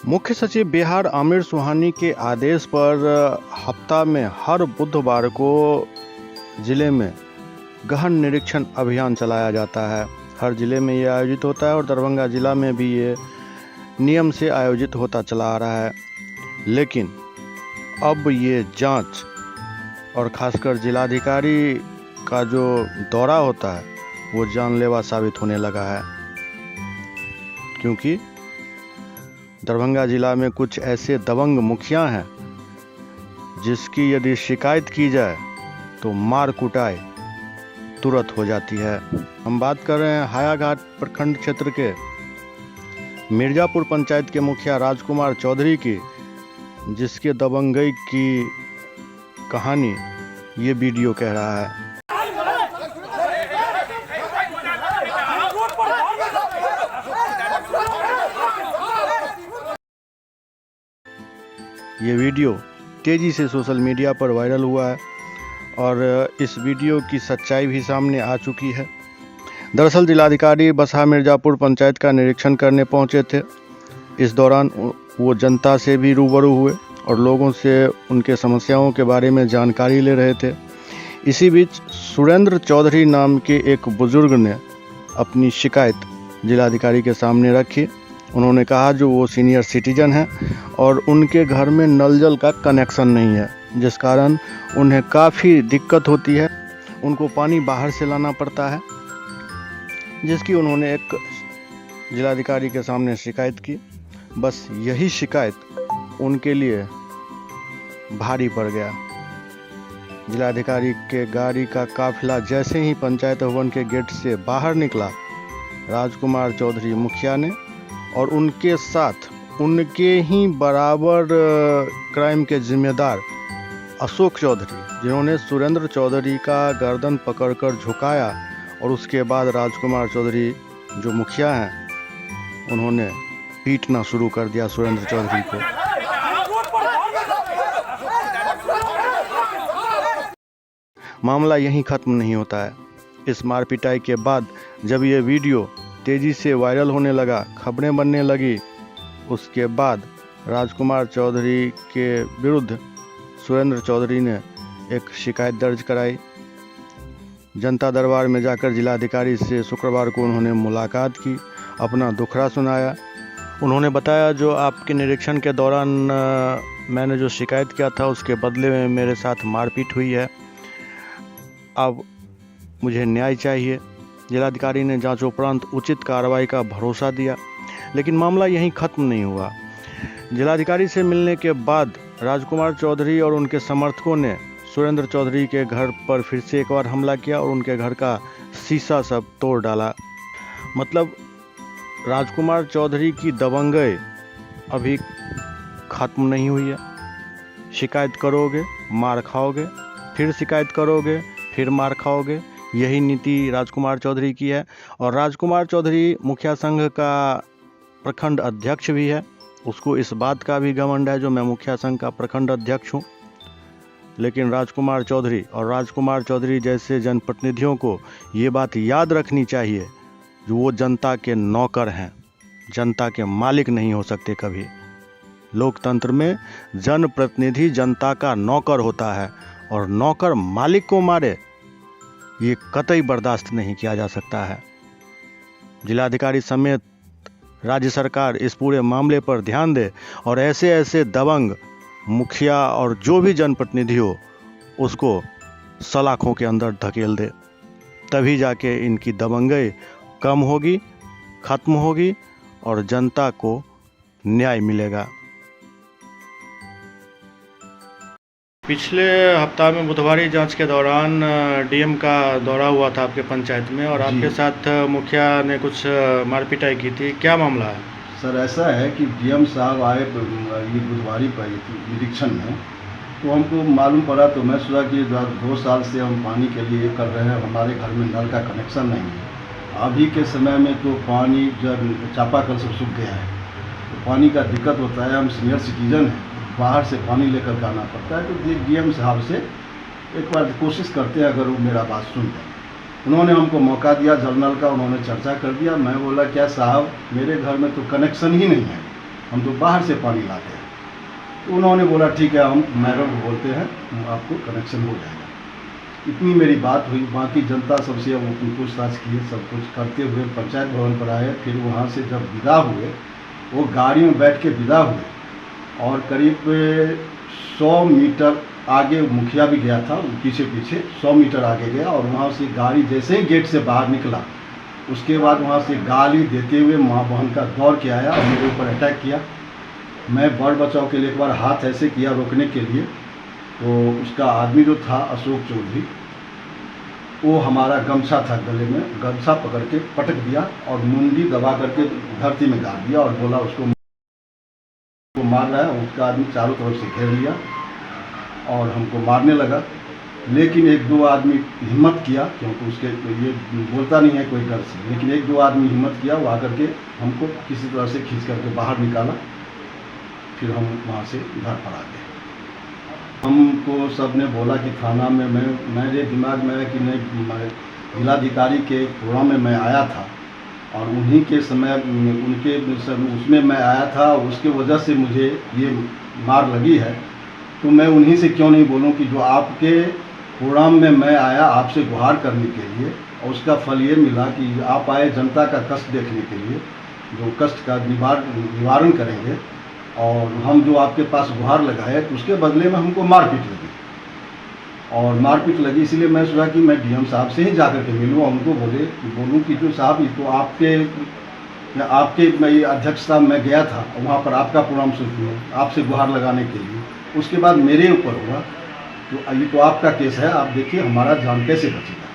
मुख्य सचिव बिहार आमिर सुहानी के आदेश पर हफ्ता में हर बुधवार को जिले में गहन निरीक्षण अभियान चलाया जाता है। हर जिले में ये आयोजित होता है और दरभंगा जिला में भी ये नियम से आयोजित होता चला आ रहा है। लेकिन अब ये जांच और खासकर जिलाधिकारी का जो दौरा होता है वो जानलेवा साबित होने लगा है, क्योंकि दरभंगा जिला में कुछ ऐसे दबंग मुखिया हैं जिसकी यदि शिकायत की जाए तो मार कुटाई तुरंत हो जाती है। हम बात कर रहे हैं हायाघाट प्रखंड क्षेत्र के मिर्जापुर पंचायत के मुखिया राजकुमार चौधरी की, जिसके दबंगई की कहानी ये वीडियो कह रहा है। ये वीडियो तेज़ी से सोशल मीडिया पर वायरल हुआ है और इस वीडियो की सच्चाई भी सामने आ चुकी है। दरअसल जिलाधिकारी बसहा मिर्जापुर पंचायत का निरीक्षण करने पहुंचे थे। इस दौरान वो जनता से भी रूबरू हुए और लोगों से उनके समस्याओं के बारे में जानकारी ले रहे थे। इसी बीच सुरेंद्र चौधरी नाम के एक बुजुर्ग ने अपनी शिकायत जिलाधिकारी के सामने रखी। उन्होंने कहा जो वो सीनियर सिटीजन हैं और उनके घर में नल जल का कनेक्शन नहीं है, जिस कारण उन्हें काफ़ी दिक्कत होती है। उनको पानी बाहर से लाना पड़ता है, जिसकी उन्होंने एक जिलाधिकारी के सामने शिकायत की। बस यही शिकायत उनके लिए भारी पड़ गया। जिलाधिकारी के गाड़ी का काफिला जैसे ही पंचायत भवन के गेट से बाहर निकला, राजकुमार चौधरी मुखिया ने और उनके साथ उनके ही बराबर क्राइम के जिम्मेदार अशोक चौधरी, जिन्होंने सुरेंद्र चौधरी का गर्दन पकड़कर झुकाया और उसके बाद राजकुमार चौधरी जो मुखिया हैं उन्होंने पीटना शुरू कर दिया सुरेंद्र चौधरी को। मामला यहीं ख़त्म नहीं होता है। इस मार पिटाई के बाद जब ये वीडियो तेज़ी से वायरल होने लगा, खबरें बनने लगी, उसके बाद राजकुमार चौधरी के विरुद्ध सुरेंद्र चौधरी ने एक शिकायत दर्ज कराई। जनता दरबार में जाकर जिलाधिकारी से शुक्रवार को उन्होंने मुलाकात की, अपना दुखड़ा सुनाया। उन्होंने बताया जो आपके निरीक्षण के दौरान मैंने जो शिकायत किया था उसके बदले में मेरे साथ मारपीट हुई है, अब मुझे न्याय चाहिए। जिलाधिकारी ने जांच उपरांत उचित कार्रवाई का भरोसा दिया। लेकिन मामला यहीं ख़त्म नहीं हुआ। जिलाधिकारी से मिलने के बाद राजकुमार चौधरी और उनके समर्थकों ने सुरेंद्र चौधरी के घर पर फिर से एक बार हमला किया और उनके घर का शीशा सब तोड़ डाला। मतलब राजकुमार चौधरी की दबंगई अभी ख़त्म नहीं हुई है। शिकायत करोगे मार खाओगे, फिर शिकायत करोगे फिर मार खाओगे, यही नीति राजकुमार चौधरी की है। और राजकुमार चौधरी मुखिया संघ का प्रखंड अध्यक्ष भी है। उसको इस बात का भी घमंड है जो मैं मुखिया संघ का प्रखंड अध्यक्ष हूँ। लेकिन राजकुमार चौधरी और राजकुमार चौधरी जैसे जनप्रतिनिधियों को ये बात याद रखनी चाहिए जो वो जनता के नौकर हैं, जनता के मालिक नहीं हो सकते कभी। लोकतंत्र में जनप्रतिनिधि जनता का नौकर होता है और नौकर मालिक को मारे ये कतई बर्दाश्त नहीं किया जा सकता है। जिलाधिकारी समेत राज्य सरकार इस पूरे मामले पर ध्यान दे और ऐसे ऐसे दबंग मुखिया और जो भी जनप्रतिनिधि हो उसको सलाखों के अंदर धकेल दे, तभी जाके इनकी दबंगई कम होगी, ख़त्म होगी और जनता को न्याय मिलेगा। पिछले हफ्ता में बुधवारी जांच के दौरान डीएम का दौरा हुआ था आपके पंचायत में और आपके साथ मुखिया ने कुछ मारपिटाई की थी, क्या मामला है? सर ऐसा है कि डीएम साहब आए ये बुधवारी पर निरीक्षण में, तो हमको मालूम पड़ा तो मैं सोचा कि 2 साल से हम पानी के लिए कर रहे हैं, हमारे घर में नल का कनेक्शन नहीं है। अभी के समय में तो पानी जब चापाकल सब सूख गया है तो पानी का दिक्कत होता है। हम सीनियर सिटीजन हैं, बाहर से पानी लेकर आना पड़ता है। तो डीएम साहब से एक बार कोशिश करते हैं अगर वो मेरा बात सुन लें। उन्होंने हमको मौका दिया जल नल का, उन्होंने चर्चा कर दिया। मैं बोला क्या साहब मेरे घर में तो कनेक्शन ही नहीं है, हम तो बाहर से पानी लाते हैं। तो उन्होंने बोला ठीक है, हम मैडम को बोलते हैं, आपको कनेक्शन हो जाएगा। इतनी मेरी बात हुई। बाकी जनता सबसे वो पूछताछ किए, सब कुछ करते हुए पंचायत भवन पर आए। फिर वहाँ से जब विदा हुए, वो गाड़ी में बैठ के विदा हुए और करीब 100 मीटर आगे मुखिया भी गया था, पीछे पीछे 100 मीटर आगे गया और वहाँ से गाड़ी जैसे ही गेट से बाहर निकला, उसके बाद वहाँ से गाली देते हुए माँ बहन का दौड़ के आया और मेरे ऊपर अटैक किया। मैं बढ़ बचाव के लिए एक बार हाथ ऐसे किया रोकने के लिए, तो उसका आदमी जो था अशोक चौधरी, वो हमारा गमछा था गले में, गमछा पकड़ के पटक दिया और मुंडी दबा करके धरती में गाड़ दिया और बोला उसको मार रहा है। उसका आदमी चारों तरफ से घेर लिया और हमको मारने लगा। लेकिन एक दो आदमी हिम्मत किया, क्योंकि उसके ये बोलता नहीं है कोई डर से, लेकिन एक दो आदमी हिम्मत किया, वो आकर के हमको किसी तरह से खींच करके बाहर निकाला। फिर हम वहाँ से घर पर आ गए। हमको सब ने बोला कि थाना में मेरे दिमाग में है कि नहीं, जिलाधिकारी के प्रोग्राम में मैं आया था और उन्हीं के समय उनके उसमें मैं आया था, उसके वजह से मुझे ये मार लगी है। तो मैं उन्हीं से क्यों नहीं बोलूं कि जो आपके प्रोग्राम में मैं आया आपसे गुहार करने के लिए, और उसका फल ये मिला कि आप आए जनता का कष्ट देखने के लिए, जो कष्ट का निवारण करेंगे, और हम जो आपके पास गुहार लगाए तो उसके बदले में हमको मारपीट लगी। और मारपीट लगी इसलिए मैं सोचा कि मैं डीएम साहब से ही जाकर के मिलूँ और उनको बोलूँ कि जो साहब ये तो आपके मैं अध्यक्षता में गया था, वहाँ पर आपका प्रोग्राम शुरू हुआ आपसे गुहार लगाने के लिए, उसके बाद मेरे ऊपर हुआ, तो ये तो आपका केस है, आप देखिए हमारा जान कैसे बचेगा।